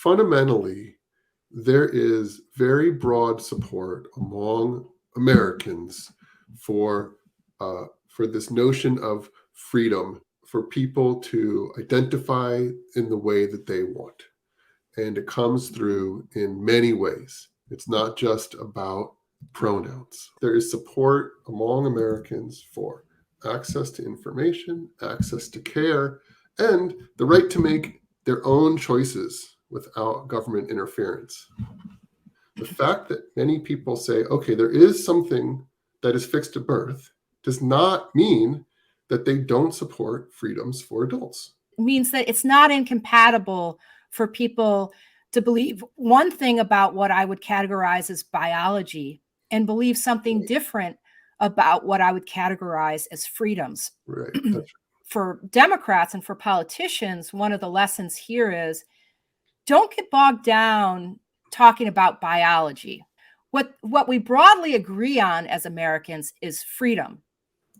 fundamentally, there is very broad support among Americans for this notion of freedom for people to identify in the way that they want. And it comes through in many ways. It's not just about pronouns. There is support among Americans for access to information, access to care, and the right to make their own choices without government interference. The fact that many people say, okay, there is something that is fixed at birth does not mean that they don't support freedoms for adults. It means that it's not incompatible for people to believe one thing about what I would categorize as biology and believe something different about what I would categorize as freedoms. Right. That's right. For Democrats and for politicians, one of the lessons here is don't get bogged down talking about biology. What we broadly agree on as Americans is freedom.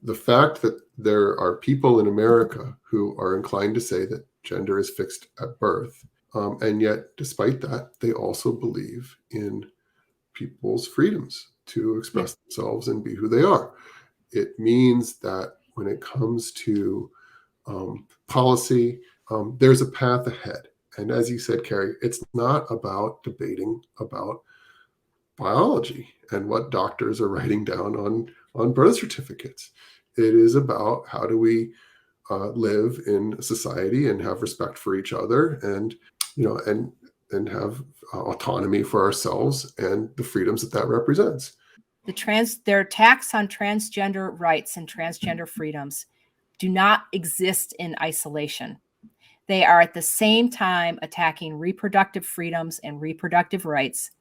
The fact that there are people in America who are inclined to say that gender is fixed at birth, and yet, despite that, they also believe in people's freedoms to express themselves and be who they are. It means that when it comes to policy, there's a path ahead. And as you said, Carrie, it's not about debating about biology and what doctors are writing down on birth certificates. It is about how do we live in society and have respect for each other, and and have autonomy for ourselves and the freedoms that represents. Their attacks on transgender rights and transgender freedoms do not exist in isolation. They are at the same time attacking reproductive freedoms and reproductive rights.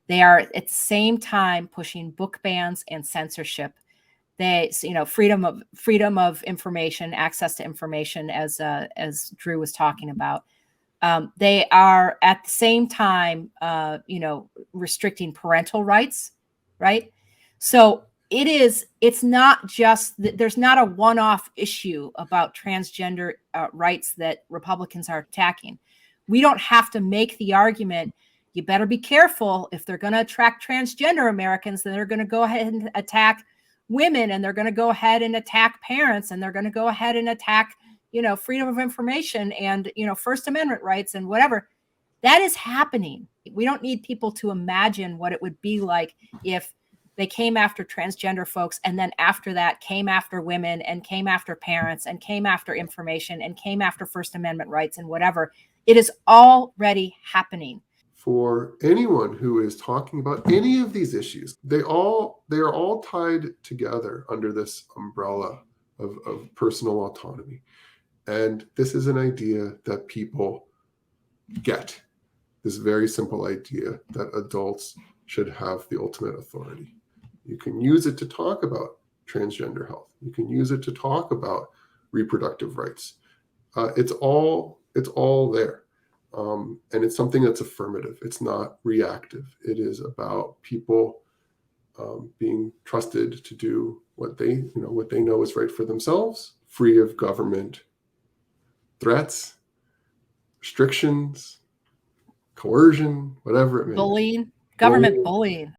They are at the same time pushing book bans and censorship. They, freedom of information, access to information, as Drew was talking about. They are at the same time, restricting parental rights, right? So it's not just that there's not a one-off issue about transgender rights that Republicans are attacking. We don't have to make the argument, you better be careful if they're going to attract transgender Americans, then they're going to go ahead and attack women, and they're going to go ahead and attack parents, and they're going to go ahead and attack, freedom of information and, First Amendment rights and whatever. That is happening. We don't need people to imagine what it would be like if they came after transgender folks, and then after that came after women and came after parents and came after information and came after First Amendment rights and whatever. It is already happening. For anyone who is talking about any of these issues, they are all tied together under this umbrella of personal autonomy. And this is an idea that people get, this very simple idea that adults should have the ultimate authority. You can use it to talk about transgender health. You can use it to talk about reproductive rights. It's all there. And it's something that's affirmative. It's not reactive. It is about people being trusted to do what they know is right for themselves, free of government threats, restrictions, coercion, whatever it may be. Government bullying.